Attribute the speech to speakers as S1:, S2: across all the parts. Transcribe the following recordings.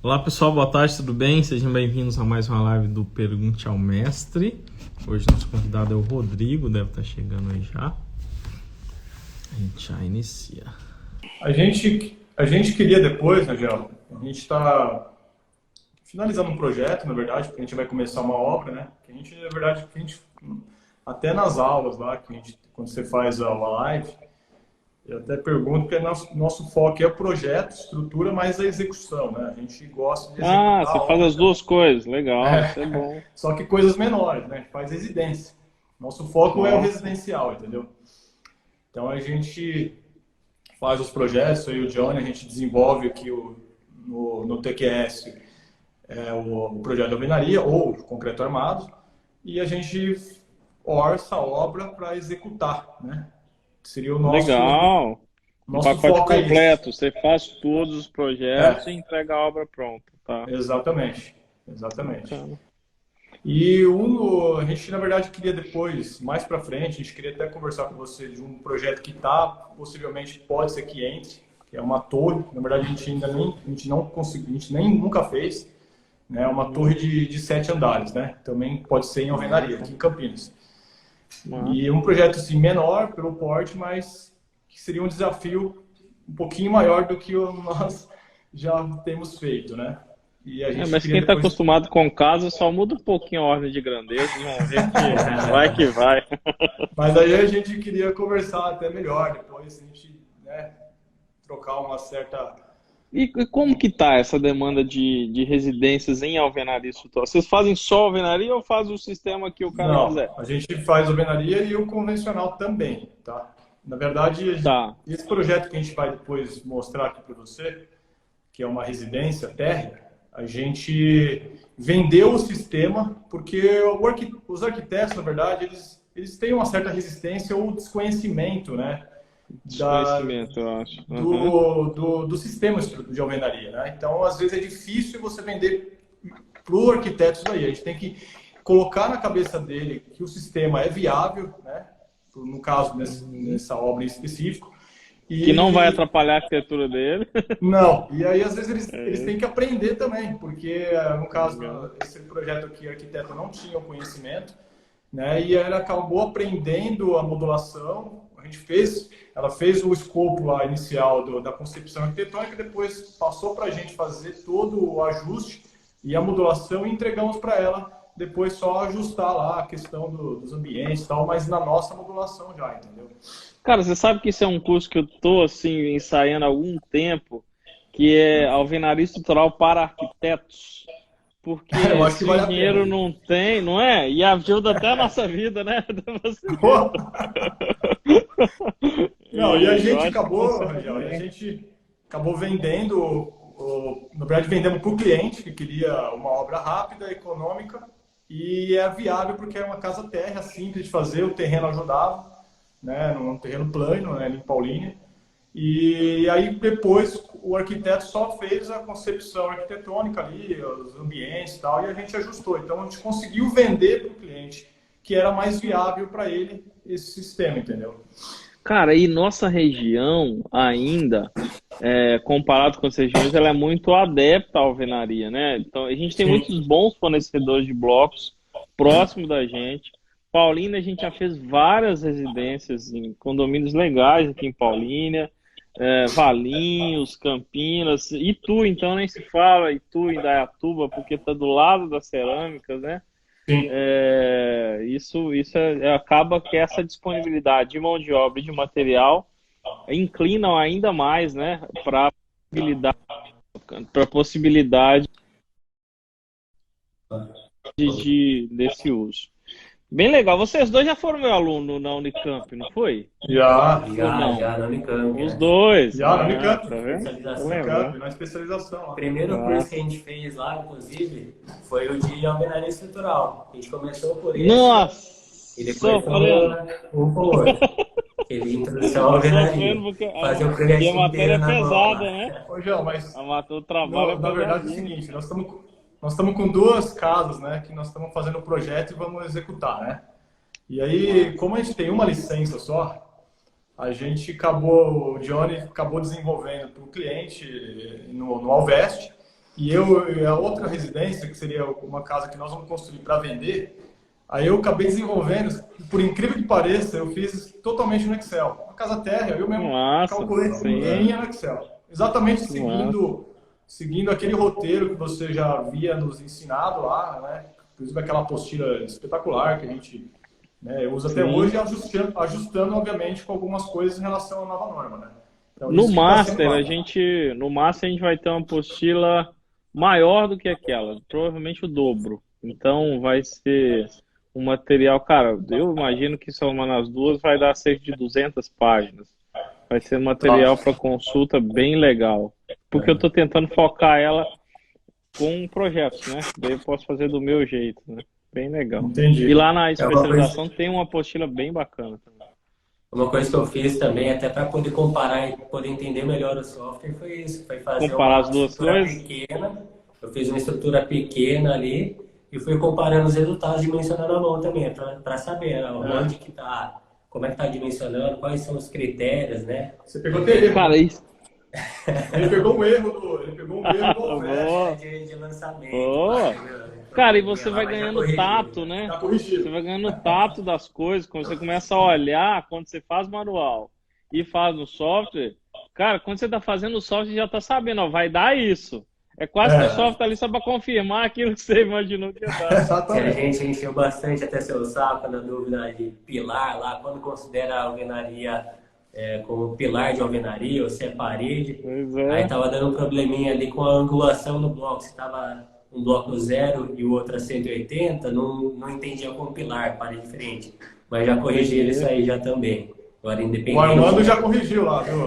S1: Olá pessoal, boa tarde, tudo bem? Sejam bem-vindos a mais uma live do Pergunte ao Mestre. Hoje nosso convidado é o Rodrigo, deve estar chegando aí já. A gente já inicia.
S2: A gente queria depois, né, Gel? A gente está finalizando um projeto, na verdade, porque a gente vai começar uma obra, né? Que a gente, na verdade, até nas aulas lá, quando você faz a live, eu até pergunto, porque nosso foco é o projeto, estrutura, mais a execução, né? A gente gosta de
S3: Ah,
S2: executar
S3: você faz as
S2: obras,
S3: duas coisas. Legal, isso é
S2: é,
S3: bom.
S2: só que coisas menores, né? A gente faz residência. Nosso foco é o
S3: Nossa,
S2: residencial, entendeu? Então a gente faz os projetos, eu e o Johnny, a gente desenvolve aqui no TQS o projeto de alvenaria ou concreto armado e a gente orça a obra para executar, né? Seria o
S3: legal. Um
S2: nosso
S3: pacote
S2: foco é isso.
S3: completo. Você faz todos os projetos e
S2: É,
S3: entrega a obra pronta, tá?
S2: exatamente, exatamente.
S3: Bacana.
S2: E a gente na verdade queria depois, mais para frente, a gente queria até conversar com você de um projeto que possivelmente pode ser que entre, que é uma torre. Na verdade a gente não conseguiu, a gente nem nunca fez, né? Uma torre
S3: Uhum.
S2: de 7 andares, né? Também pode ser em alvenaria,
S3: Massa,
S2: aqui em Campinas. E
S3: massa.
S2: um projeto assim menor pelo porte, mas que seria um desafio um pouquinho maior do que nós já temos feito, né? E a
S3: É,
S2: gente
S3: mas
S2: queria
S3: quem está
S2: depois.
S3: acostumado com casa só muda um pouquinho a ordem de grandeza e vão ver que vai que vai.
S2: Mas aí a gente queria conversar até melhor depois, a gente, né, trocar uma certa.
S3: E como que tá essa demanda de residências em alvenaria estrutural? Vocês fazem só alvenaria ou faz o sistema que o cara
S2: Não,
S3: quiser?
S2: a gente faz alvenaria e o convencional também, tá? Na verdade,
S3: Tá.
S2: esse projeto que a gente vai depois mostrar aqui para você, que é uma residência térrea, a gente vendeu o sistema porque os arquitetos, na verdade, eles têm uma certa resistência ou desconhecimento, né, da,
S3: Desconhecimento, eu acho. Aham.
S2: do sistema de alvenaria, né? Então, às vezes é difícil você vender para o arquiteto isso aí. A gente tem que colocar na cabeça dele que o sistema é viável, né? No caso,
S3: Uhum.
S2: nessa obra em específico.
S3: Que não vai
S2: E
S3: atrapalhar a arquitetura dele.
S2: não, e aí às vezes eles
S3: É
S2: têm que
S3: isso.
S2: aprender também, porque no caso,
S3: Legal.
S2: esse projeto aqui, o arquiteto não tinha o conhecimento, né? E ela acabou aprendendo a modulação. Ela fez o escopo lá inicial da concepção arquitetônica, depois passou para a gente fazer todo o ajuste e a modulação e entregamos para ela. Depois só ajustar lá a questão dos ambientes e tal, mas na nossa modulação já, entendeu?
S3: Cara, você sabe que isso é um curso que eu tô assim ensaiando há algum tempo, que é alvenaria estrutural para arquitetos.
S2: Eu
S3: Porque
S2: acho que
S3: se o
S2: vale a pena,
S3: engenheiro
S2: hein?
S3: não tem, não é? E ajuda até a nossa vida, né? Facilita.
S2: Não, e a
S3: E eu
S2: gente
S3: acho que
S2: acabou,
S3: funciona
S2: Rangel, a
S3: bem.
S2: gente acabou vendendo, na verdade vendemos para o cliente que queria uma obra rápida, econômica e é viável porque é uma casa térrea, simples de fazer, o terreno ajudava, né, num terreno plano, né, ali em Paulínia. E aí depois o arquiteto só fez a concepção arquitetônica ali, os ambientes e tal, e a gente ajustou. Então a gente conseguiu vender para o cliente que era mais viável para ele esse sistema, entendeu?
S3: Cara, e nossa região ainda, comparado com as regiões, ela é muito adepta à alvenaria, né? Então, a gente tem
S2: Sim.
S3: muitos bons fornecedores de blocos próximo da gente. Paulínia, a gente já fez várias residências em condomínios legais aqui em Paulínia, Valinhos, Campinas, Itu, então nem se fala, Itu, Indaiatuba, porque está do lado das cerâmicas, né?
S2: Sim.
S3: Acaba que essa disponibilidade de mão de obra e de material inclinam ainda mais, né, para a possibilidade desse uso. Bem legal. Vocês dois já foram meu aluno na Unicamp, não foi?
S2: Já,
S3: Ou
S4: Já,
S3: não?
S4: já na Unicamp,
S3: Os
S4: né?
S3: dois.
S2: já na
S3: Ah,
S2: Unicamp.
S3: tá vendo? Tô
S4: Especialização.
S2: Unicamp,
S3: lembrando.
S2: na especialização
S4: O
S2: lá.
S4: primeiro curso que a
S3: Nossa.
S4: gente fez lá, inclusive, foi o de alvenaria estrutural. A gente começou por esse e
S3: Nossa,
S4: depois
S3: sofrendo.
S4: fomos um por outro. Ele introdução à
S3: Sofrendo
S4: alvenaria.
S3: porque
S4: Fazer o
S3: e a
S4: projeto
S3: matéria
S4: inteiro
S3: é
S4: na mão
S3: pesada,
S4: lá.
S3: né?
S2: Ô, João, mas
S3: O trabalho é
S2: na verdade é o
S3: pesadinho.
S2: seguinte, nós estamos com duas casas, né, que nós estamos fazendo o projeto e vamos executar, né? E aí,
S3: Massa.
S2: como a gente tem uma licença só, a gente acabou, o Johnny acabou desenvolvendo para o cliente no Alveste e a outra residência, que seria uma casa que nós vamos construir para vender, aí eu acabei desenvolvendo, por incrível que pareça, eu fiz totalmente no Excel. Uma casa térrea, eu mesmo calculei tudo no Excel. Exatamente seguindo aquele roteiro que você já havia nos ensinado lá, né? Inclusive aquela apostila espetacular que a gente, né, usa até hoje, ajustando, obviamente, com algumas coisas em relação à nova norma, né? Então,
S3: No Master, a gente vai ter uma apostila maior do que aquela, provavelmente o dobro. Então vai ser um material, cara, eu imagino que somando as duas vai dar cerca de 200 páginas. Vai ser um material para consulta bem legal. Porque eu estou tentando focar ela com projetos, né? Daí eu posso fazer do meu jeito, né? Bem legal.
S2: Entendi.
S3: E lá na especialização tem uma apostila bem bacana também.
S4: Uma coisa que eu fiz também, até para poder comparar e poder entender melhor o software, foi isso. Foi fazer
S3: comparar
S4: uma
S3: as duas
S4: estrutura
S3: coisas?
S4: pequena. Eu fiz uma estrutura pequena ali e fui comparando os resultados, dimensionando a mão também, para saber onde que tá, como é que tá dimensionando, quais são os critérios, né?
S2: Você pegou erro.
S3: Cara, isso.
S2: Ele pegou um erro
S4: de lançamento.
S3: Cara, e você vai ganhando tato, né?
S2: Tá corrigido.
S3: Você vai ganhando tato das coisas, quando você começa a olhar, quando você faz manual e faz no software, cara, quando você tá fazendo o software, já tá sabendo, ó, vai dar isso. É quase que o software tá ali só para confirmar aquilo que você imaginou que ia dar.
S2: Exatamente.
S4: A gente encheu bastante até seu saco na dúvida de pilar lá, quando considera a alvenaria como pilar de alvenaria ou se é parede. Aí tava dando um probleminha ali com a angulação do bloco. Se tava um bloco 0 e o outro a 180, não entendia como pilar, parede diferente. Mas já corrigiram isso aí já também. Agora, independente...
S2: O Armando já corrigiu lá, viu?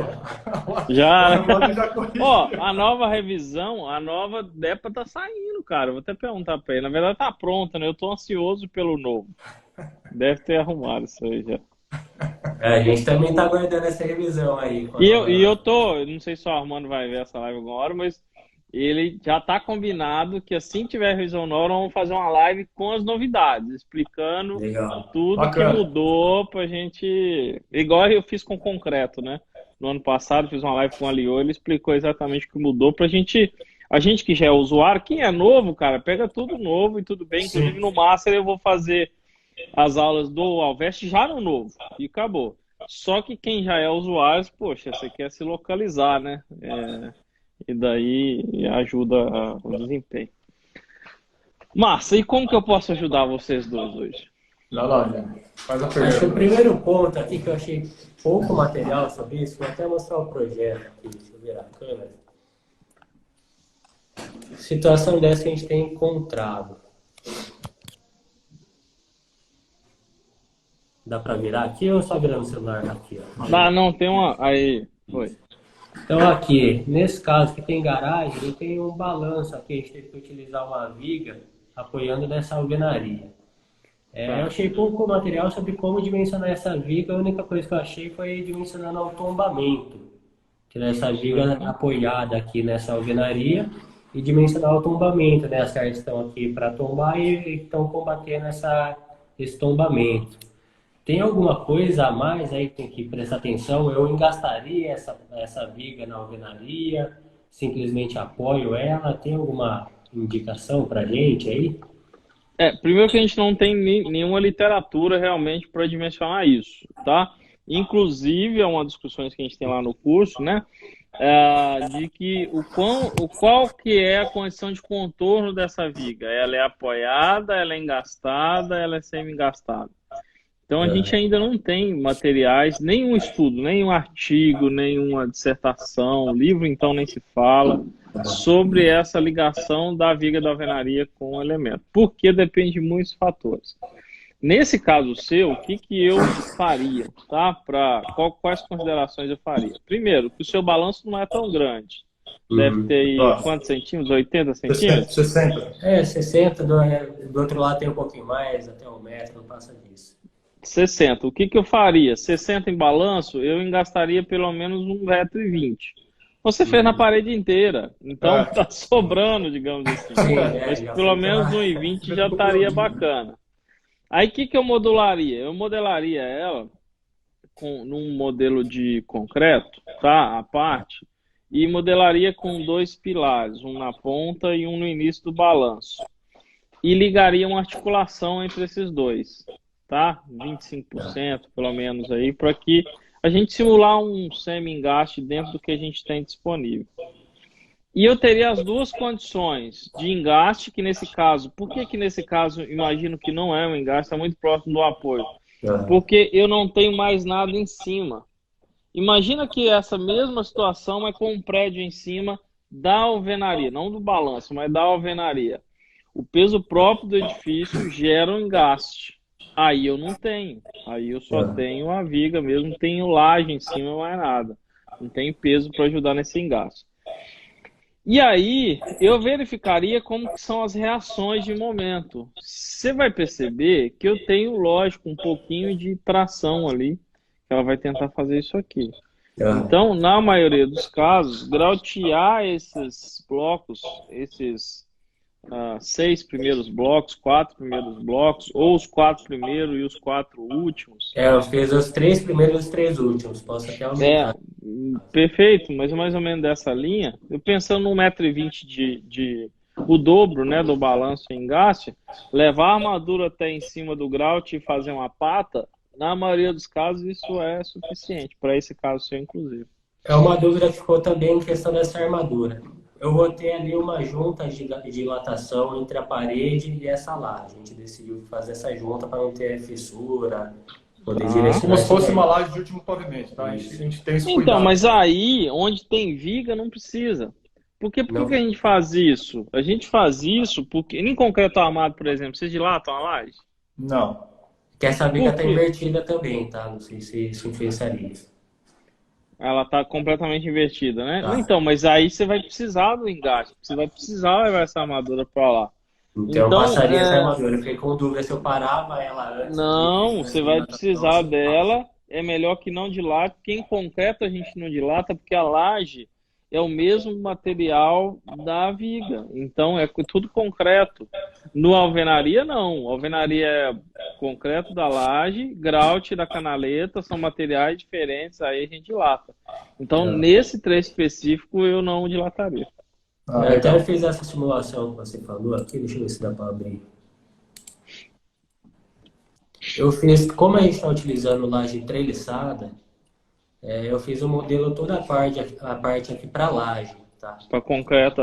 S3: Já.
S2: O Armando já corrigiu.
S3: Ó, a nova revisão, a nova DEPA tá saindo, cara. Vou até perguntar pra ele. Na verdade tá pronta, né? Eu tô ansioso pelo novo. Deve ter arrumado isso aí já.
S4: A gente também tá aguardando essa revisão aí.
S3: E eu não sei se o Armando vai ver essa live alguma hora, mas ele já tá combinado que assim que tiver revisão nova, nós vamos fazer uma live com as novidades, explicando tudo que mudou pra gente... Igual eu fiz com o concreto, né? No ano passado, fiz uma live com o Aliô, ele explicou exatamente o que mudou pra gente... A gente que já é usuário, quem é novo, cara, pega tudo novo e tudo bem. Inclusive no Master eu vou fazer as aulas do Alveste já no novo e acabou. Só que quem já é usuário, poxa, você quer se localizar, né? E daí ajuda o desempenho. Márcia, e como que eu posso ajudar vocês dois hoje?
S2: Faz a pergunta.
S4: Acho que o primeiro ponto aqui que eu achei pouco material sobre isso, vou até mostrar o projeto aqui, deixa eu virar a câmera. Situação dessa que a gente tem encontrado. Dá para virar aqui ou só virar no celular aqui? Ó?
S3: Não, tem uma... Aí, foi.
S4: Então aqui, nesse caso que tem garagem, ele tem um balanço aqui, a gente teve que utilizar uma viga apoiando nessa alvenaria. Eu achei pouco material sobre como dimensionar essa viga, a única coisa que eu achei foi dimensionando o tombamento. Tirar essa viga apoiada aqui nessa alvenaria e dimensionar o tombamento, né? As cargas estão aqui para tombar e estão combatendo esse tombamento. Tem alguma coisa a mais aí que tem que prestar atenção? Eu engastaria essa viga na alvenaria? Simplesmente apoio ela? Tem alguma indicação para gente aí?
S3: Primeiro que a gente não tem nenhuma literatura realmente para dimensionar isso, tá? Inclusive, é uma das discussões que a gente tem lá no curso, né? De que qual que é a condição de contorno dessa viga? Ela é apoiada, ela é engastada, ela é semi-engastada. Então a gente ainda não tem materiais, nenhum estudo, nenhum artigo, nenhuma dissertação, livro então nem se fala, sobre essa ligação da viga da alvenaria com o elemento, porque depende de muitos fatores. Nesse caso seu, o que eu faria, tá? Quais considerações eu faria? Primeiro, que o seu balanço não é tão grande. Deve ter aí quantos centímetros? 80 centímetros?
S4: 60. 60, do outro lado tem um pouquinho mais, até 1 metro, não passa disso.
S3: 60. O que eu faria? 60 em balanço, eu engastaria pelo menos 1,20 m. Você fez na parede inteira, então tá sobrando, digamos assim. Mas pelo menos 1,20 m já estaria bacana. Aí o que eu modularia? Eu modelaria ela num modelo de concreto, tá? A parte, e modelaria com 2 pilares, um na ponta e um no início do balanço. E ligaria uma articulação entre esses dois, tá? 25% pelo menos aí, para que a gente simular um semi-engaste dentro do que a gente tem disponível. E eu teria as duas condições de engaste, que nesse caso, por que nesse caso imagino que não é um engaste, está muito próximo do apoio? Porque eu não tenho mais nada em cima. Imagina que essa mesma situação é com um prédio em cima da alvenaria, não do balanço, mas da alvenaria. O peso próprio do edifício gera um engaste. Aí eu não tenho. Aí eu só tenho a viga mesmo, tenho laje em cima, mais nada. Não tenho peso para ajudar nesse engaste. E aí eu verificaria como que são as reações de momento. Você vai perceber que eu tenho, lógico, um pouquinho de tração ali. Ela vai tentar fazer isso aqui. Então, na maioria dos casos, grautear esses blocos, esses 6 primeiros blocos, 4 primeiros blocos, ou os 4 primeiros e os 4 últimos.
S4: Eu fiz os 3 primeiros e os 3 últimos. Posso até aumentar.
S3: Perfeito, mas mais ou menos dessa linha. Eu pensando no 1,20 m o dobro, né, do balanço em engaste, levar a armadura até em cima do grout e fazer uma pata, na maioria dos casos isso é suficiente, para esse caso seu, inclusive.
S4: É uma dúvida que ficou também em questão dessa armadura. Eu vou ter ali uma junta de dilatação entre a parede e essa laje. A gente decidiu fazer essa junta para não ter fissura, poder direcionar.
S2: Como se fosse uma laje de último pavimento, tá? A gente tem esse cuidado.
S3: Então, mas aí, onde tem viga, não precisa. Por que a gente faz isso? A gente faz isso porque, em concreto armado, por exemplo, vocês dilatam a laje?
S2: Não.
S4: Que essa viga está invertida também, tá? Não sei se isso influenciaria.
S3: Ela está completamente invertida, né? Então, mas aí você vai precisar do engaste. Você vai precisar levar essa armadura para lá.
S4: Então eu passaria essa armadura. Eu fiquei com dúvida se eu parava ela antes.
S3: Não, você vai precisar dela. É melhor que não dilate, porque em concreto a gente não dilata, porque a laje é o mesmo material da viga. Então é tudo concreto. No alvenaria, não. Alvenaria é concreto da laje, grout da canaleta, são materiais diferentes, aí a gente dilata. Então, nesse trecho específico, eu não dilataria.
S4: Eu até fiz essa simulação que você falou aqui, deixa eu ver se dá para abrir. Eu fiz, como a gente está utilizando laje treliçada, eu fiz o modelo toda a parte aqui para laje, tá?
S3: Para concreto,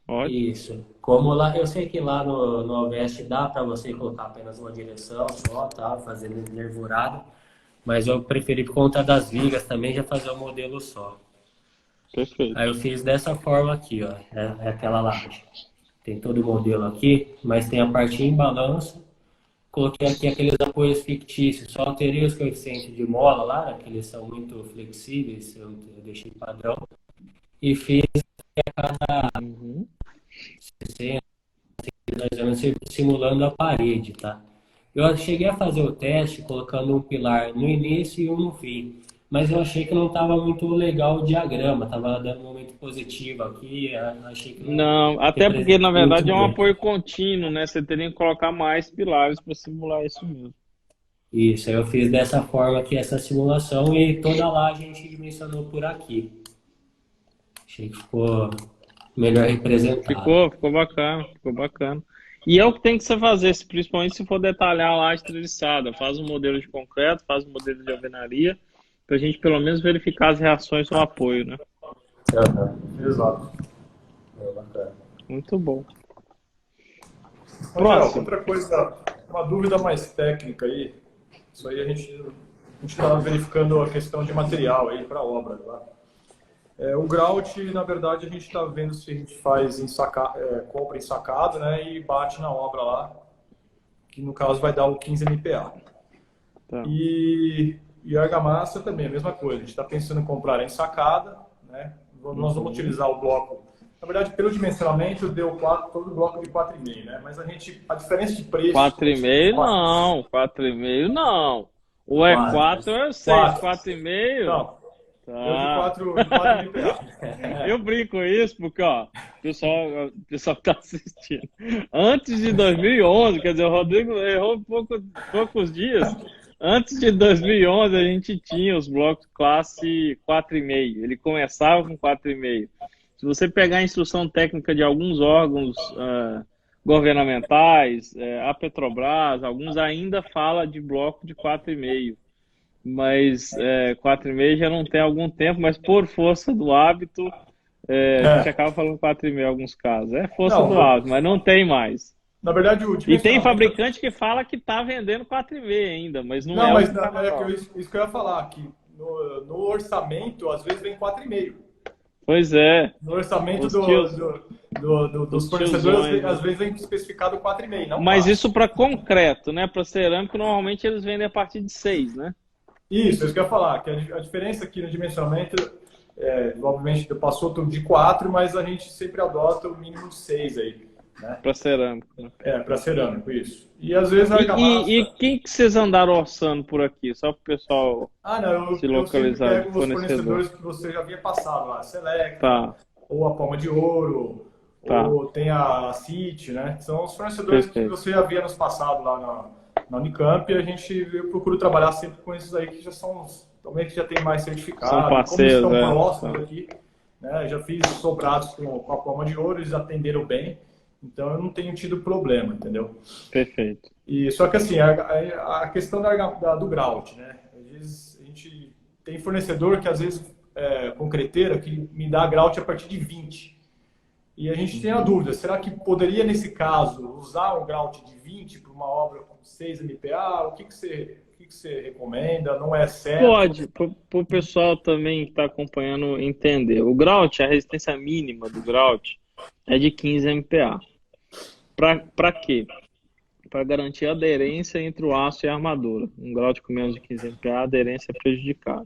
S3: ótimo.
S4: Isso. Como lá, eu sei que lá no Alveste dá para você colocar apenas uma direção só, tá? Fazer nervurado, mas eu preferi por conta das vigas também já fazer um modelo só.
S3: Perfeito.
S4: Aí eu fiz dessa forma aqui, ó. É aquela laje. Tem todo o modelo aqui, mas tem a parte em balanço. Coloquei aqui aqueles apoios fictícios, só alterei os coeficientes de mola lá, que eles são muito flexíveis, eu deixei padrão. E fiz a cada 60, mais ou menos, simulando a parede, tá? Eu cheguei a fazer o teste colocando um pilar no início e um no fim, mas eu achei que não estava muito legal o diagrama, estava dando um momento positivo aqui, achei que
S3: não, até porque na verdade é um apoio contínuo, né? Você teria que colocar mais pilares para simular isso mesmo.
S4: Isso, eu fiz dessa forma aqui essa simulação e toda lá a gente dimensionou por aqui. Achei que ficou melhor representado.
S3: Ficou bacana. E é o que tem que você fazer, principalmente se for detalhar a laje treliçada. Faz um modelo de concreto, faz um modelo de alvenaria, para a gente pelo menos verificar as reações no apoio, né?
S2: Exato.
S4: Bacana.
S3: Muito bom.
S2: Próximo. Outra coisa, uma dúvida mais técnica aí. Isso aí a gente estava verificando a questão de material aí para a obra, tá? O grout, na verdade, a gente está vendo se a gente faz compra ensacado, né, e bate na obra lá, que no caso vai dar o 15 MPa.
S3: Tá.
S2: E a argamassa também, a mesma coisa. A gente está pensando em comprar ensacada, né? Nós vamos utilizar o bloco. Na verdade, pelo dimensionamento, deu todo o bloco de 4,5, né? Mas a diferença de preço...
S3: 4,5 não, 4,5 não. O é 4 é 6, 4,5...
S2: Não.
S3: Tá.
S2: Eu de 4 MPa.
S3: Eu brinco com isso porque, ó, o pessoal que tá assistindo. Antes de 2011, quer dizer, o Rodrigo errou poucos dias. Antes de 2011, a gente tinha os blocos classe 4,5. Ele começava com 4,5. Se você pegar a instrução técnica de alguns órgãos governamentais, a Petrobras, alguns ainda fala de bloco de 4,5. Mas 4,5 já não tem algum tempo, mas por força do hábito, a gente acaba falando 4,5 em alguns casos. É força do hábito, mas não tem mais.
S2: Na verdade,
S3: E tem fabricante que fala que está vendendo 4,5 ainda, mas não é
S2: mas
S3: o que tá
S2: isso que eu ia falar, que no orçamento, às vezes vem 4,5.
S3: Pois é.
S2: No orçamento dos fornecedores,
S3: tiozões,
S2: às vezes vem especificado 4,5. Não
S3: mas
S2: 4.
S3: isso para concreto, né? Para cerâmico, normalmente eles vendem a partir de 6, né?
S2: Isso que eu ia falar, que a diferença aqui no dimensionamento, obviamente passou tudo de 4, mas a gente sempre adota o mínimo de 6 aí. Né?
S3: Para cerâmico. Né?
S2: Para cerâmico, isso. E às vezes a argamassa...
S3: E quem que vocês andaram orçando por aqui? Só para o pessoal se localizar.
S2: Eu pego os fornecedores que você já havia passado lá, Select, ou a Palma de Ouro, ou tem a City, né? São os fornecedores que você já havia nos passado lá na Unicamp, e eu procuro trabalhar sempre com esses aí que já são, também que já tem mais certificado,
S3: são parceiros,
S2: como estão próximos aqui, né? Já fiz sobrados com a Palma de Ouro, eles atenderam bem. Então, eu não tenho tido problema, entendeu?
S3: Perfeito.
S2: E, só que, assim, a questão do grout, né? Às vezes, a gente tem fornecedor que, às vezes, concreteira, que me dá grout a partir de 20. E a gente tem a dúvida, será que poderia, nesse caso, usar um grout de 20 para uma obra com 6 MPa? O que você recomenda? Não é certo?
S3: Pode, para o pessoal também que está acompanhando entender. O grout, a resistência mínima do grout é de 15 MPa. Para quê? Para garantir a aderência entre o aço e a armadura. Um grout com menos de 15 MPa, a aderência é prejudicada.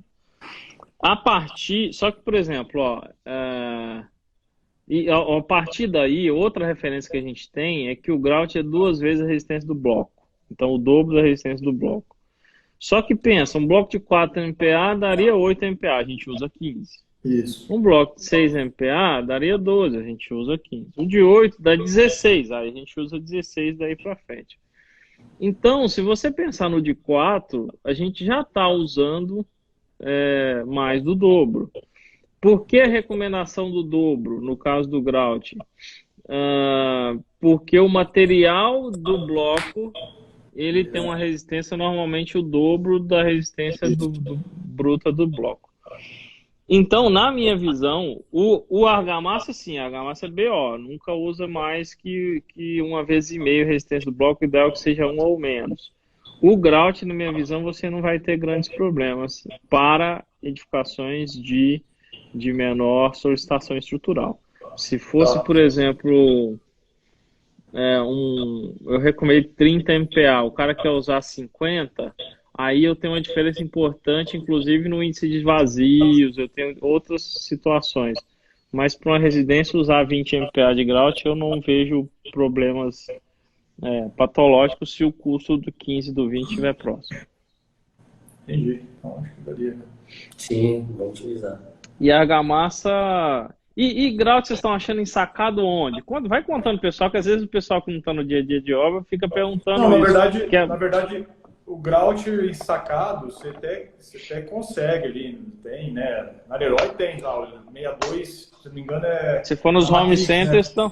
S3: Só que, por exemplo, a partir daí, outra referência que a gente tem é que o grout é 2 vezes a resistência do bloco. Então, o dobro da resistência do bloco. Só que pensa, um bloco de 4 MPa daria 8 MPa, a gente usa 15.
S2: Isso.
S3: Um bloco de 6 MPa daria 12, a gente usa 15. O de 8 dá 16, aí a gente usa 16 daí para frente. Então, se você pensar no de 4, a gente já está usando mais do dobro. Por que a recomendação do dobro, no caso do grout? Porque o material do bloco, ele tem uma resistência normalmente o dobro da resistência bruta do bloco. Então, na minha visão, o argamassa, sim, a argamassa é BO, nunca usa mais que 1,5 vezes a resistência do bloco, ideal que seja 1 ou menos. O grout, na minha visão, você não vai ter grandes problemas para edificações de menor solicitação estrutural. Se fosse, por exemplo, eu recomendo 30 MPa, o cara quer usar 50, aí eu tenho uma diferença importante, inclusive no índice de vazios, eu tenho outras situações. Mas para uma residência usar 20 MPa de grout, eu não vejo problemas patológicos se o custo do 15 e do 20 estiver próximo.
S2: Entendi. Então, acho que daria.
S4: Sim, vamos utilizar.
S3: E a argamassa... E grout vocês estão achando ensacado onde? Vai contando o pessoal, que às vezes o pessoal que não está no dia a dia de obra fica perguntando
S2: não,
S3: isso.
S2: Na verdade, o grout ensacado, você até consegue ali, tem, né? Na Leroy tem lá, 62, se não me engano
S3: Se for nos home centers, né?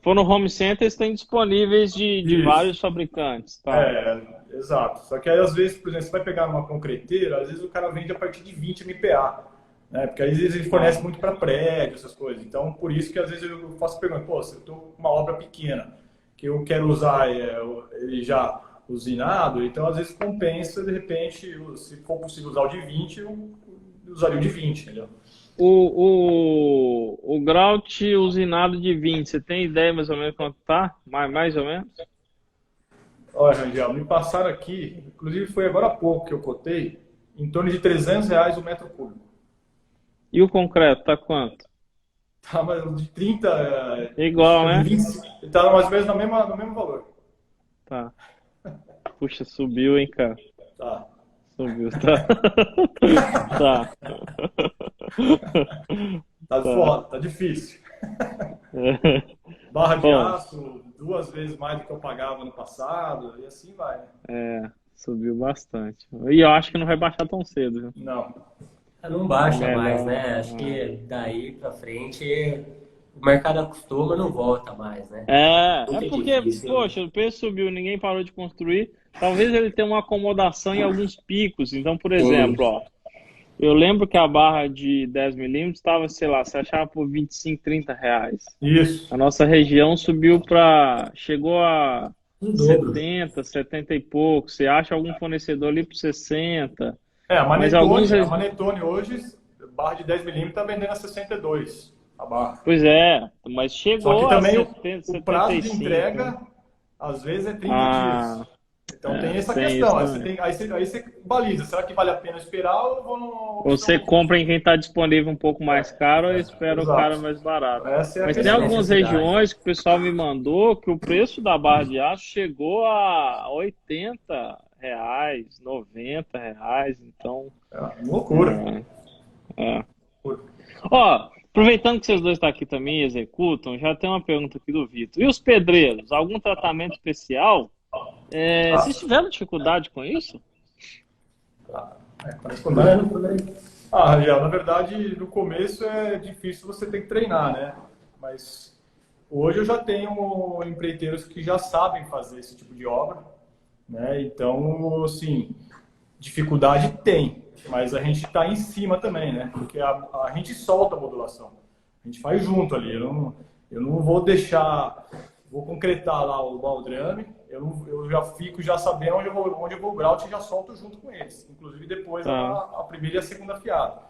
S3: For no home centers, tem disponíveis de vários fabricantes. Tá?
S2: Exato. Só que aí, às vezes, por exemplo, você vai pegar uma concreteira, às vezes o cara vende a partir de 20 MPa. Né? Porque às vezes ele fornece muito para prédio, essas coisas. Então, por isso que às vezes eu faço pergunta, se eu estou com uma obra pequena, que eu quero usar ele já usinado, então às vezes compensa, de repente, se for possível usar o de 20, eu usaria o de 20, entendeu?
S3: O grout usinado de 20, você tem ideia mais ou menos quanto tá? Mais ou menos?
S2: Olha, Rangel, me passaram aqui, inclusive foi agora há pouco que eu cotei, em torno de R$300 o metro cúbico.
S3: E o concreto, tá quanto?
S2: Tá, mas de 30...
S3: Igual, né?
S2: 20, tá mais ou menos no mesmo valor.
S3: Tá. Puxa, subiu, hein, cara?
S2: Tá.
S3: Subiu, tá. Tá.
S2: Tá foda, tá difícil. Barra de aço, 2 vezes mais do que eu pagava no passado, e assim vai, né?
S3: Subiu bastante. E eu acho que não vai baixar tão cedo, viu?
S2: Não.
S4: Não baixa
S3: Melhor.
S4: mais, né? Acho que daí pra frente o mercado acostuma, não volta mais, né?
S3: É
S4: Muito
S3: porque,
S4: difícil.
S3: poxa, o preço subiu, ninguém parou de construir. Talvez ele tenha uma acomodação em alguns picos. Então, por exemplo, ó, eu lembro que a barra de 10 milímetros estava, sei lá, você achava por 25, 30 reais.
S2: Isso.
S3: A nossa região chegou a
S4: Um dobro.
S3: 70, 70 e pouco. Você acha algum fornecedor ali por 60.
S2: A
S3: Mas alguns...
S2: Manetone hoje, barra de 10 milímetros, está vendendo a 62, a barra.
S3: Pois é, mas
S2: Só
S3: chegou
S2: que
S3: a
S2: também
S3: 70,
S2: o prazo de
S3: 75.
S2: entrega, às vezes, é 30
S3: Ah,
S2: dias. Então tem essa
S3: tem
S2: questão.
S3: isso
S2: Aí você baliza. Será que vale a pena esperar ou eu vou no...
S3: Ou você compra em quem está disponível um pouco mais caro ou espera o
S2: Exato.
S3: cara mais barato.
S2: Essa é a
S3: Mas tem
S2: questão.
S3: algumas regiões que o pessoal me mandou que o preço da barra de aço chegou a 80 reais, 90 reais. Então,
S2: Loucura.
S3: Ó, aproveitando que vocês dois estão aqui também e executam, já tem uma pergunta aqui do Vitor. E os pedreiros? Algum tratamento especial? Vocês tiveram dificuldade com isso?
S2: Rangel, na verdade, no começo é difícil, você tem que treinar, né? Mas hoje eu já tenho empreiteiros que já sabem fazer esse tipo de obra, né? Então, assim, dificuldade tem, mas a gente está em cima também, né? Porque a gente solta a modulação, a gente faz junto ali. Eu não vou deixar, vou concretar lá o baldrame. Eu já fico já sabendo onde eu vou o grout e já solto junto com eles. Inclusive depois a primeira e a segunda fiada.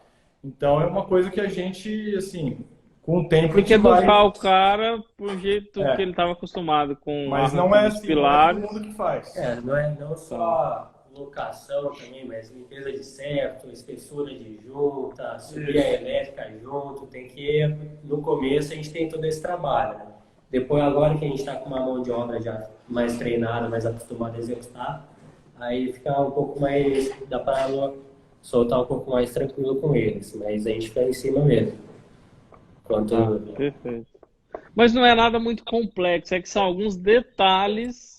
S2: Então é uma coisa que a gente, assim, com o tempo...
S3: Tem que educar o cara pro jeito que ele estava acostumado com.
S2: Mas não é assim,
S3: pilares.
S2: não é todo mundo que faz.
S4: Não é não só locação também, mas limpeza de septo, espessura de junta, subir a elétrica junto. Tem que, no começo, a gente tem todo esse trabalho, né? Depois, agora que a gente está com uma mão de obra já mais treinada, mais acostumada a executar, aí fica um pouco mais, dá para soltar um pouco mais tranquilo com eles, mas a gente fica em cima mesmo.
S3: Perfeito. Mas não é nada muito complexo, é que são alguns detalhes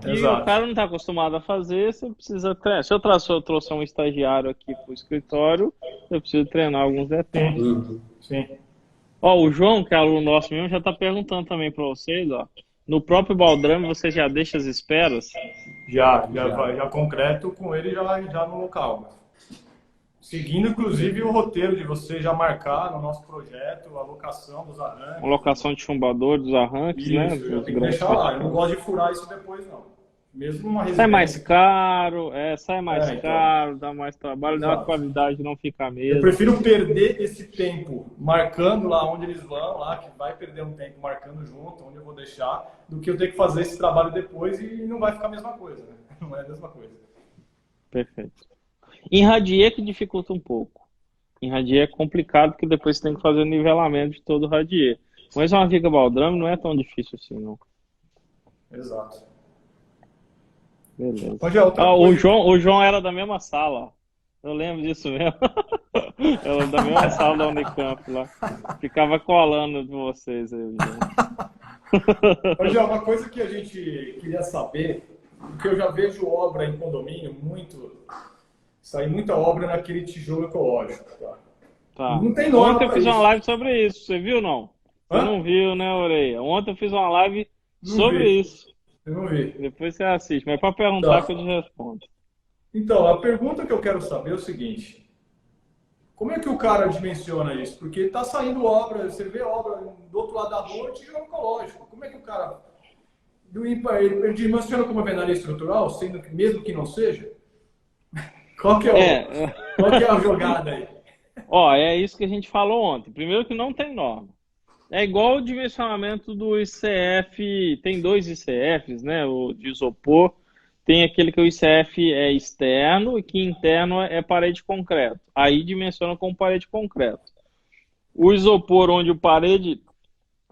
S3: que o cara não está acostumado a fazer, você precisa treinar. Se eu trouxer um estagiário aqui para o escritório, eu preciso treinar alguns detalhes.
S2: Sim.
S3: Ó, o João, que é aluno nosso mesmo, já está perguntando também para vocês, ó. No próprio baldrame você já deixa as esperas?
S2: Já concreto com ele já no local. Seguindo, inclusive, o roteiro de você já marcar no nosso projeto a locação dos arranques.
S3: A locação de chumbador dos arranques,
S2: isso,
S3: né?
S2: Já tem que deixar lá. Eu não gosto de furar isso depois, não. Mesmo numa residência.
S3: Sai mais caro,
S2: então.
S3: caro, dá mais trabalho, a qualidade não fica a mesma.
S2: Eu prefiro perder esse tempo marcando lá onde eles vão, lá que vai perder um tempo marcando junto, onde eu vou deixar, do que eu ter que fazer esse trabalho depois e não vai ficar a mesma coisa, né? Não é a mesma coisa.
S3: Perfeito. Em radier que dificulta um pouco. Em radier é complicado porque depois você tem que fazer o nivelamento de todo o radier. Mas uma viga baldrame não é tão difícil assim, não.
S2: Exato.
S3: Beleza. O João era da mesma sala. Eu lembro disso mesmo. Era da mesma sala da Unicamp lá. Ficava colando de vocês aí.
S2: João, uma coisa que a gente queria saber, porque eu já vejo obra em condomínio sair muita obra naquele tijolo ecológico.
S3: Tá.
S2: Não tem norma.
S3: Ontem eu fiz uma live sobre isso. Você viu, não? Você
S2: Hã?
S3: não viu, né, Oreia? Ontem eu fiz uma live sobre isso.
S2: Eu não vi.
S3: Depois você assiste, mas para perguntar que eu te respondo.
S2: Então, a pergunta que eu quero saber é o seguinte: como é que o cara dimensiona isso? Porque está saindo obra, você vê obra do outro lado da rua, tijolo ecológico. Como é que o cara ele dimensiona como alvenaria estrutural, sendo que, mesmo que não seja? Qual que é a jogada aí?
S3: Ó, é isso que a gente falou ontem. Primeiro que não tem norma. É igual o dimensionamento do ICF, tem dois ICFs, né? O de isopor, tem aquele que o ICF é externo e que interno é parede de concreto. Aí dimensiona como parede de concreto. O isopor, onde a parede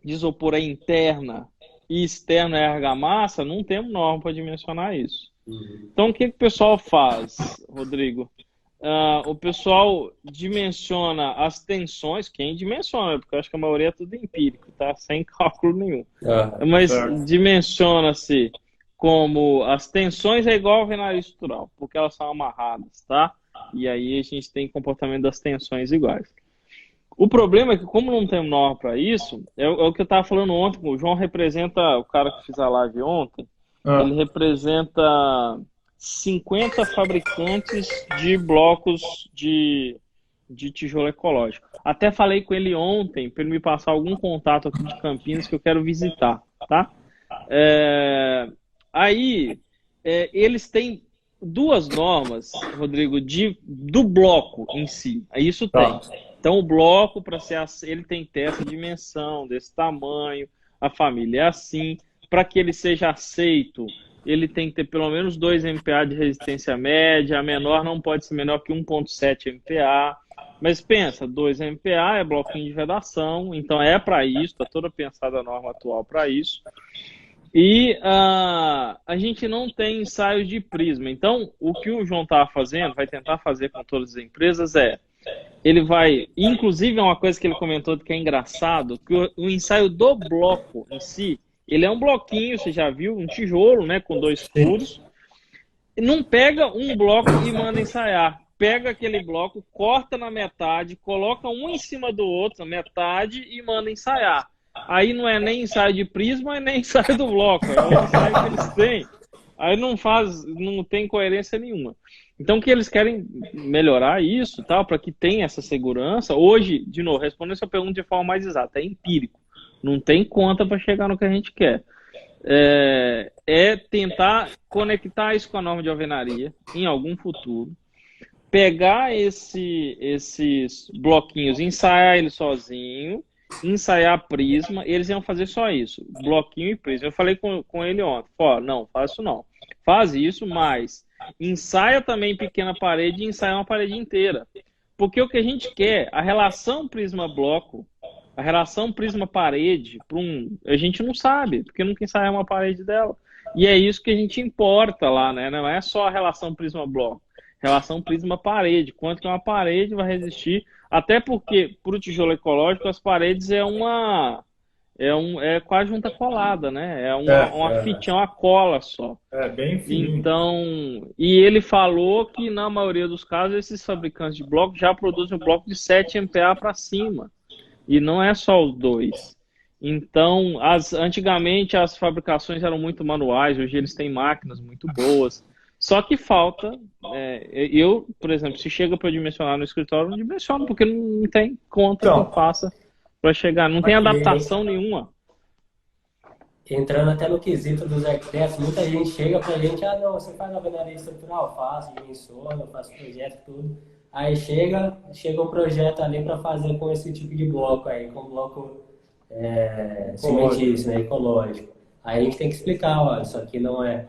S3: de isopor é interna e externo é argamassa, não temos norma para dimensionar isso. Então o que o pessoal faz, Rodrigo? O pessoal dimensiona as tensões, quem dimensiona, porque eu acho que a maioria é tudo empírico, tá? Sem cálculo nenhum. Mas dimensiona-se como as tensões é igual a alvenaria estrutural, porque elas são amarradas, tá? E aí a gente tem comportamento das tensões iguais. O problema é que, como não tem norma para isso, é o que eu estava falando ontem. O João representa, o cara que fiz a live ontem, ele representa 50 fabricantes de blocos de tijolo ecológico. Até falei com ele ontem para ele me passar algum contato aqui de Campinas que eu quero visitar, tá? Eles têm duas normas, Rodrigo, do bloco em si. Isso tem. Então, o bloco, para ser ele tem que ter essa dimensão, desse tamanho, a família é assim. Para que ele seja aceito, ele tem que ter pelo menos 2 MPa de resistência média, a menor não pode ser menor que 1,7 MPa. Mas pensa, 2 MPa é bloquinho de vedação, então é para isso, está toda pensada a norma atual para isso. E a gente não tem ensaios de prisma. Então, o que o João está fazendo, vai tentar fazer com todas as empresas ele vai, inclusive é uma coisa que ele comentou que é engraçado, que o ensaio do bloco em si, ele é um bloquinho, você já viu, um tijolo, né, com 2 furos. Não pega um bloco e manda ensaiar. Pega aquele bloco, corta na metade, coloca um em cima do outro, na metade, e manda ensaiar. Aí não é nem ensaio de prisma, nem ensaio do bloco. É o ensaio que eles têm. Aí não tem coerência nenhuma. Então, o que eles querem melhorar isso, tá, para que tenha essa segurança. Hoje, de novo, respondendo essa pergunta de forma mais exata, é empírico. Não tem conta para chegar no que a gente quer. Tentar conectar isso com a norma de alvenaria em algum futuro. Pegar esses bloquinhos, ensaiar eles sozinho, ensaiar prisma, eles iam fazer só isso, bloquinho e prisma. Eu falei com ele ontem, não, faz isso não. Faz isso, mas ensaia também pequena parede e ensaia uma parede inteira. Porque o que a gente quer, a relação prisma-bloco, a relação prisma-parede, a gente não sabe, porque nunca ensaia uma parede dela. E é isso que a gente importa lá, né? Não é só a relação prisma-bloco, relação prisma-parede, quanto que uma parede vai resistir. Até porque, para o tijolo ecológico, as paredes é quase junta colada, né? É uma fitinha, uma cola só.
S2: É bem fininho.
S3: Então, e ele falou que na maioria dos casos, esses fabricantes de bloco já produzem um bloco de 7 MPa para cima. E não é só os 2. Então, antigamente as fabricações eram muito manuais, hoje eles têm máquinas muito boas. Só que falta, eu, por exemplo, se chega para dimensionar no escritório, não dimensiono, porque não tem conta que eu faça para chegar, não tem adaptação nenhuma.
S4: Entrando até no quesito dos arquitetos, muita gente chega pra gente, não, você faz alvenaria estrutural, faço, dimensiono, faço projeto, tudo. Aí chega um projeto ali para fazer com esse tipo de bloco aí, com bloco cimentício, né, ecológico. Aí a gente tem que explicar, isso aqui não é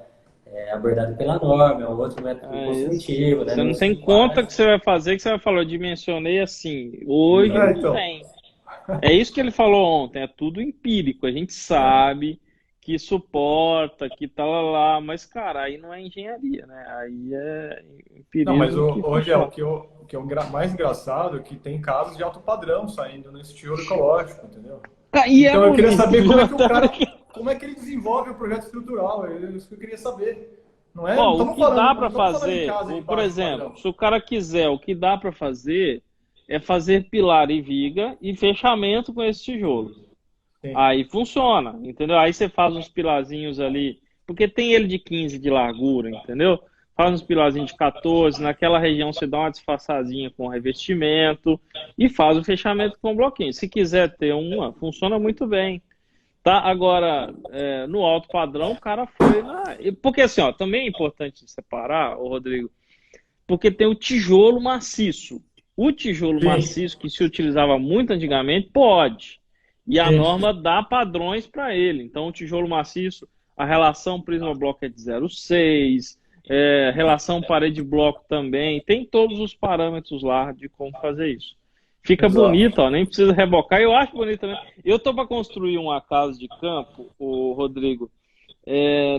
S4: abordado pela norma, é um outro método construtivo. Né?
S3: Você não tem conta que você vai fazer, que você vai falar, eu dimensionei assim, hoje não tem. É isso que ele falou ontem, é tudo empírico, a gente sabe que suporta, que tá lá, mas cara, aí não é engenharia, né? Aí é empírico.
S2: Não, mas hoje o que é o mais engraçado é que tem casos de alto padrão saindo nesse tijolo ecológico, entendeu? Então eu queria saber como é que o cara, como é que ele desenvolve o projeto estrutural, é isso que eu queria saber. Não é?
S3: O que dá para fazer, por exemplo, se o cara quiser, o que dá para fazer é fazer pilar e viga e fechamento com esse tijolo. Sim. Aí funciona, entendeu? Aí você faz uns pilarzinhos ali, porque tem ele de 15 de largura, entendeu? Faz uns pilarzinhos de 14, naquela região você dá uma disfarçadinha com revestimento e faz o fechamento com bloquinho. Se quiser ter funciona muito bem. Tá? Agora, no alto padrão, o cara foi Porque assim, também é importante separar, Rodrigo, porque tem o tijolo maciço. O tijolo maciço, que se utilizava muito antigamente, pode. E a norma dá padrões para ele. Então, o tijolo maciço, a relação prisma-bloco é de 0,6, relação parede-bloco também. Tem todos os parâmetros lá de como fazer isso. Fica bonito, nem precisa rebocar. Eu acho bonito também. Eu estou para construir uma casa de campo, o Rodrigo,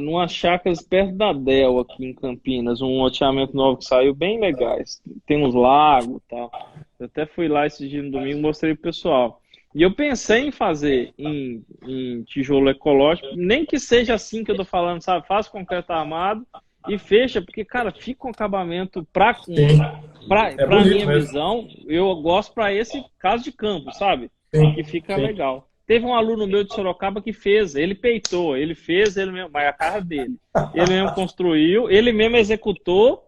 S3: numa chácara perto da Del, aqui em Campinas, um loteamento novo que saiu, bem legais. Tem uns lagos e tal. Eu até fui lá esse dia no domingo e mostrei pro pessoal. E eu pensei em fazer em tijolo ecológico, nem que seja assim que eu tô falando, sabe? Faz concreto armado e fecha, porque, cara, fica um acabamento
S2: Sim, é
S3: pra
S2: bonito
S3: minha
S2: mesmo.
S3: visão, eu gosto para esse caso de campo, sabe? Que
S2: Sim,
S3: fica
S2: sim.
S3: legal. Teve um aluno meu de Sorocaba que fez, ele peitou, ele fez, ele mesmo, mas a cara dele. Ele mesmo construiu, ele mesmo executou,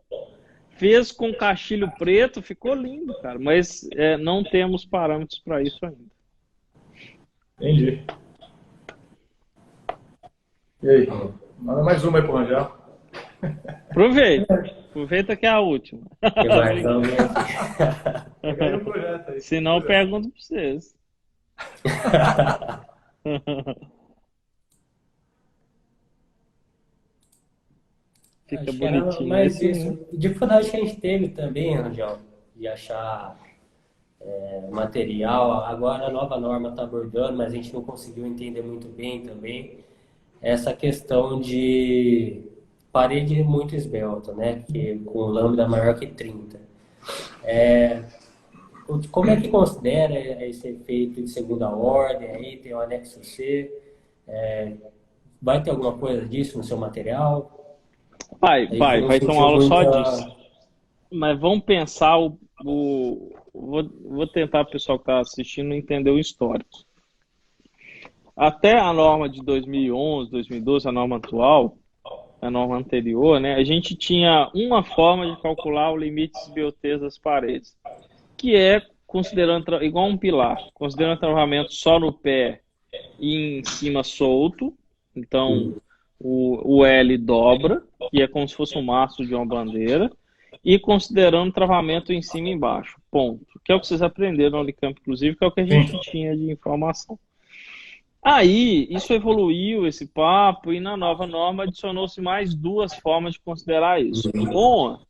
S3: fez com caixilho preto, ficou lindo, cara. Mas não temos parâmetros para isso ainda.
S2: Entendi. E aí? Manda mais uma aí pro Rangel.
S3: Aproveita que é a última.
S4: E vai, vamos ver aqui.
S2: Pega aí o projeto aí.
S3: Senão eu pergunto para vocês. Fica
S4: Acho que era
S3: bonitinho.
S4: mais
S3: Esse,
S4: isso. Dificuldade que a gente teve também, Rangel, de achar material. Agora a nova norma está abordando, mas a gente não conseguiu entender muito bem também essa questão de parede muito esbelta, né? Que, com lambda maior que 30. Como é que considera esse efeito de segunda ordem? Aí tem o anexo C. Vai ter alguma coisa disso no seu material?
S3: vai ter uma aula só
S4: muita...
S3: disso. Mas vamos pensar vou tentar o pessoal que está assistindo entender o histórico. Até a norma de 2011, 2012, a norma atual, a norma anterior, né, a gente tinha uma forma de calcular o limite de esbiotez das paredes, que é considerando igual um pilar, considerando travamento só no pé e em cima solto. Então o L dobra, que é como se fosse um mastro de uma bandeira, e considerando travamento em cima e embaixo, ponto. Que é o que vocês aprenderam no Unicamp, inclusive, que é o que a gente tinha de informação. Aí, isso evoluiu, esse papo, e na nova norma adicionou-se mais duas formas de considerar isso. Uma,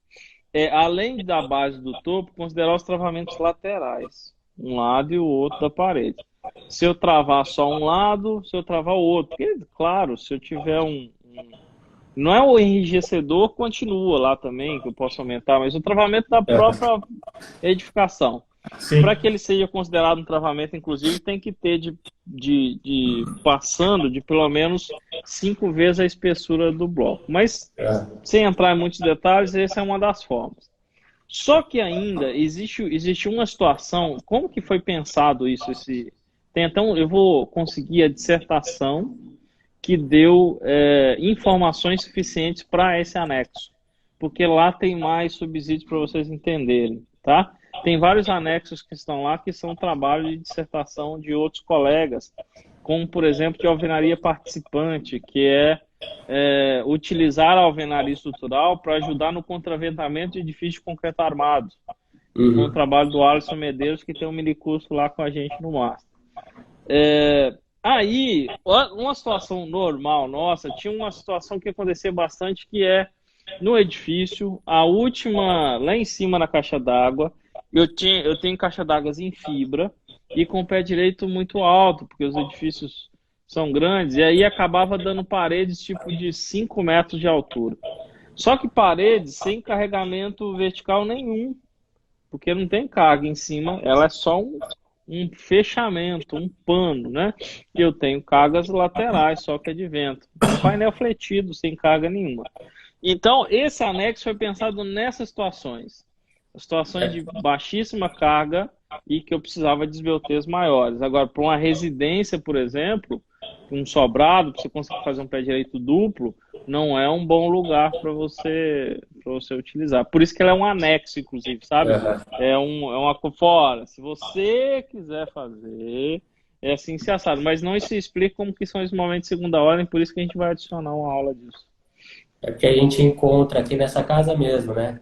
S3: além da base do topo, considerar os travamentos laterais, um lado e o outro da parede. Se eu travar só um lado, se eu travar o outro. Porque, claro, se eu tiver não é o enrijecedor, continua lá também, que eu posso aumentar, mas o travamento da própria edificação. Para que ele seja considerado um travamento, inclusive, tem que ter passando de pelo menos 5 vezes a espessura do bloco. Mas, sem entrar em muitos detalhes, essa é uma das formas. Só que ainda existe uma situação, como que foi pensado isso? Então, eu vou conseguir a dissertação que deu informações suficientes para esse anexo, porque lá tem mais subsídios para vocês entenderem, tá? Tem vários anexos que estão lá que são trabalho de dissertação de outros colegas, como, por exemplo, de alvenaria participante, que é utilizar a alvenaria estrutural para ajudar no contraventamento de edifício de concreto armado. Um trabalho do Alisson Medeiros, que tem um minicurso lá com a gente no Master. Aí, uma situação normal nossa, tinha uma situação que acontecia bastante, que no edifício, a última, lá em cima na caixa d'água, eu tenho caixa d'água em fibra e com o pé direito muito alto, porque os edifícios são grandes, e aí acabava dando paredes tipo de 5 metros de altura. Só que paredes sem carregamento vertical nenhum, porque não tem carga em cima, ela é só um fechamento, um pano, né? E eu tenho cargas laterais, só que é de vento. Um painel fletido, sem carga nenhuma. Então, esse anexo foi pensado nessas situações de baixíssima carga e que eu precisava de esbiotez maiores. Agora, para uma residência, por exemplo, um sobrado, para você conseguir fazer um pé direito duplo, não é um bom lugar para você utilizar. Por isso que ela é um anexo, inclusive, sabe? É uma fora. Se você quiser fazer, é assim se assado. Mas não se explica como que são esses momentos de segunda ordem, por isso que a gente vai adicionar uma aula disso.
S4: É porque a gente encontra aqui nessa casa mesmo, né?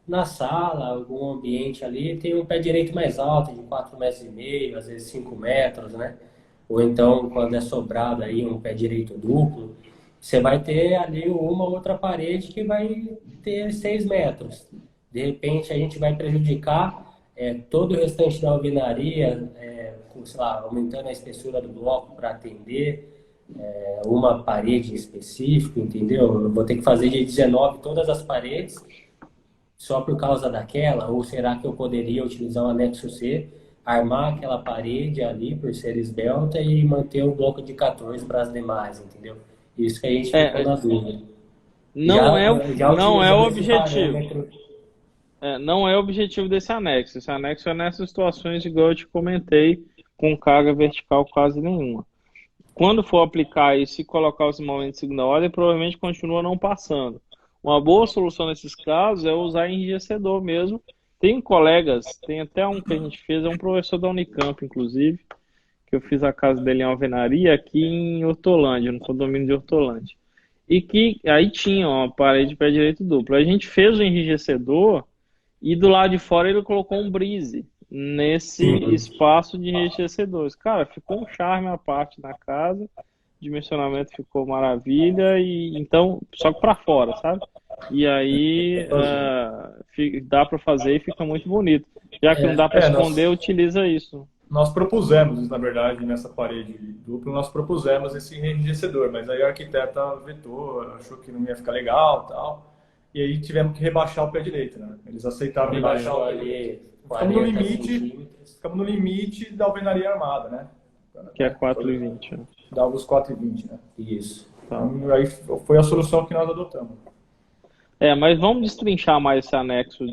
S4: Na sala, algum ambiente ali, tem um pé direito mais alto, de 4,5 metros, às vezes 5 metros, né? Ou então, quando é sobrado aí, um pé direito duplo, você vai ter ali uma outra parede que vai ter 6 metros. De repente, a gente vai prejudicar todo o restante da alvenaria, sei lá, aumentando a espessura do bloco para atender uma parede específica, entendeu? Eu vou ter que fazer de 19 todas as paredes só por causa daquela? Ou será que eu poderia utilizar o anexo C armar aquela parede ali por ser esbelta e manter o bloco de 14 para as demais, entendeu? Isso que a gente ficou na dúvida.
S3: Não é o
S4: utilizando esse
S3: objetivo.
S4: parâmetro.
S3: Não é o objetivo desse anexo. Esse anexo é nessas situações, igual eu te comentei, com carga vertical quase nenhuma. Quando for aplicar isso e colocar os momentos de segunda ordem, provavelmente continua não passando. Uma boa solução nesses casos é usar enrijecedor mesmo. Tem colegas, tem até um que a gente fez, é um professor da Unicamp, inclusive, que eu fiz a casa dele em alvenaria aqui em Hortolândia, no condomínio de Hortolândia. E que aí tinha uma parede de pé direito duplo. A gente fez o enrijecedor e do lado de fora ele colocou um brise nesse espaço de enrijecedores. Cara, ficou um charme à parte na casa, o dimensionamento ficou maravilha, e então, só que para fora, sabe? E aí dá para fazer e fica muito bonito. Já que não dá para esconder, utiliza isso.
S2: Nós propusemos, na verdade, nessa parede dupla, nós propusemos esse enrijecedor, mas aí a arquiteta vetou, achou que não ia ficar legal e tal, e aí tivemos que rebaixar o pé direito, né? Eles aceitaram rebaixar o pé direito. Ficamos no limite da alvenaria armada, né?
S3: Que é 4,20. Né?
S2: Dava os 4,20, né?
S4: Isso.
S2: Tá. Então, aí foi a solução que nós adotamos.
S3: Mas vamos destrinchar mais esse anexo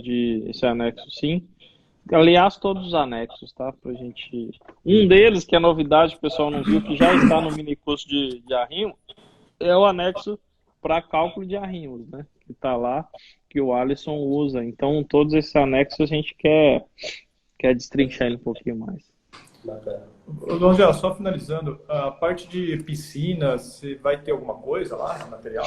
S3: sim. Aliás, todos os anexos, tá? Pra gente... Um deles, que é novidade, o pessoal não viu, que já está no mini curso de arrimo, é o anexo para cálculo de arrimos, né? Que está lá, que o Alisson usa. Então, todos esses anexos a gente quer destrinchar ele um pouquinho mais.
S2: Bacana. Angel, só finalizando, a parte de piscina, você vai ter alguma coisa lá no material?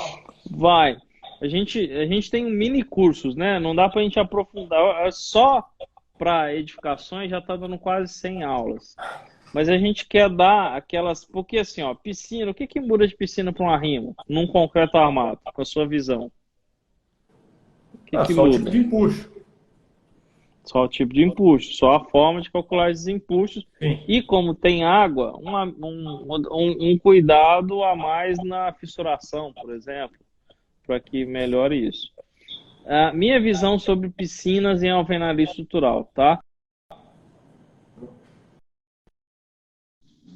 S3: Vai. A gente tem mini cursos, né? Não dá pra gente aprofundar. Só para edificações já está dando quase 100 aulas. Mas a gente quer dar aquelas... Porque assim, ó, piscina, o que muda de piscina para um arrimo? Num concreto armado, com a sua visão? O que
S2: só
S3: muda?
S2: o tipo de empuxo.
S3: Só o tipo de empuxo, só a forma de calcular esses empuxos.
S2: Sim.
S3: E como tem água, um cuidado a mais na fissuração, por exemplo, para que melhore isso. A minha visão sobre piscinas em alvenaria estrutural, tá?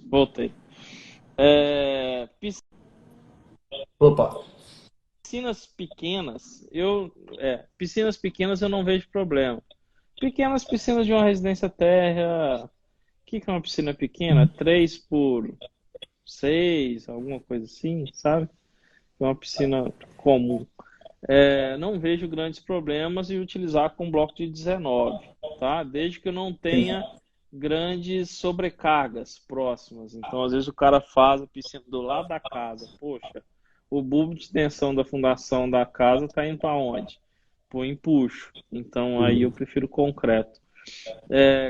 S3: Voltei.
S2: Opa.
S3: Piscinas pequenas, piscinas pequenas eu não vejo problema. Pequenas piscinas de uma residência térrea, o que é uma piscina pequena? 3 por 6, alguma coisa assim, sabe? É uma piscina comum. Não vejo grandes problemas em utilizar com bloco de 19, tá? Desde que eu não tenha grandes sobrecargas próximas. Então, às vezes o cara faz a piscina do lado da casa. Poxa, o bulbo de tensão da fundação da casa está indo para onde? Para o empuxo. Então, aí eu prefiro concreto.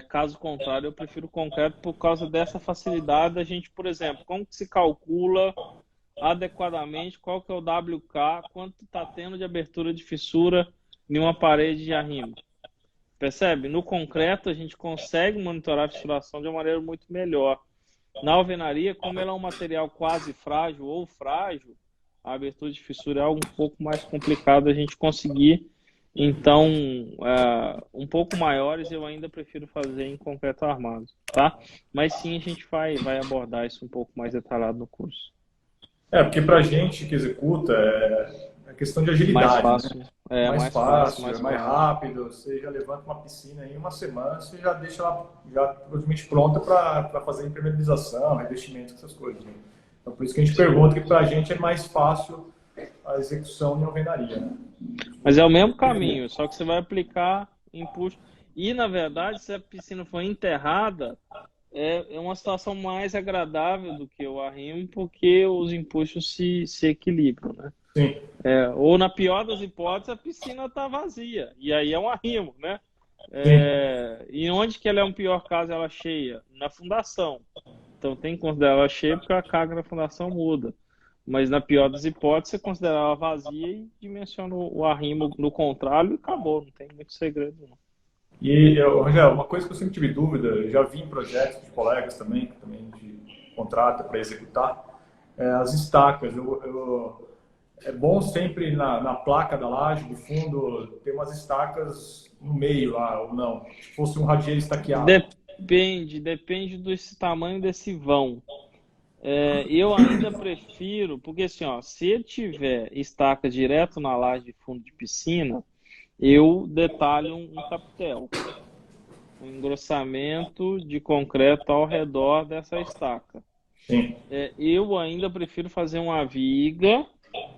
S3: Caso contrário, eu prefiro concreto por causa dessa facilidade da gente, por exemplo, como que se calcula adequadamente qual que é o WK, quanto está tendo de abertura de fissura em uma parede de arrimo. Percebe? No concreto a gente consegue monitorar a fissuração de uma maneira muito melhor. Na alvenaria, como ela é um material quase frágil ou frágil, a abertura de fissura é algo um pouco mais complicado a gente conseguir. Então, um pouco maiores eu ainda prefiro fazer em concreto armado, tá? Mas sim, a gente vai abordar isso um pouco mais detalhado no curso.
S2: Porque pra gente que executa é questão de agilidade.
S3: Mais fácil.
S2: Né? Mais fácil, mais rápido. Você já levanta uma piscina em uma semana, você já deixa ela já praticamente pronta para fazer impermeabilização, revestimento, essas coisas. Né? Então, por isso que a gente pergunta que pra gente é mais fácil a execução em alvenaria. Né?
S3: Mas é o mesmo caminho, só que você vai aplicar empuxo. E, na verdade, se a piscina for enterrada, é uma situação mais agradável do que o arrimo, porque os empuxos se equilibram, né?
S2: Sim.
S3: Ou, na pior das hipóteses, a piscina está vazia, e aí é um arrimo, né? E onde que ela é um pior caso, ela cheia? Na fundação. Então, tem que considerar ela cheia porque a carga na fundação muda. Mas, na pior das hipóteses, você considera ela vazia e dimensiona o arrimo no contrário e acabou, não tem muito segredo, não.
S2: E, Rangel, uma coisa que eu sempre tive dúvida, eu já vi em projetos de colegas também de contrato para executar, as estacas. É bom sempre na placa da laje, do fundo, ter umas estacas no meio lá, ou não? Se fosse um radieiro estaqueado.
S3: Depende do tamanho desse vão. Eu ainda prefiro, porque assim, ó, se ele tiver estaca direto na laje de fundo de piscina, eu detalho um capitel, um engrossamento de concreto ao redor dessa estaca.
S2: Sim.
S3: Eu ainda prefiro fazer uma viga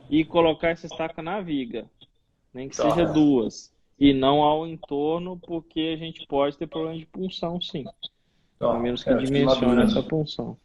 S3: e colocar essa estaca na viga, nem que seja duas, e não ao entorno, porque a gente pode ter problema de punção, sim. A menos que dimensione essa punção.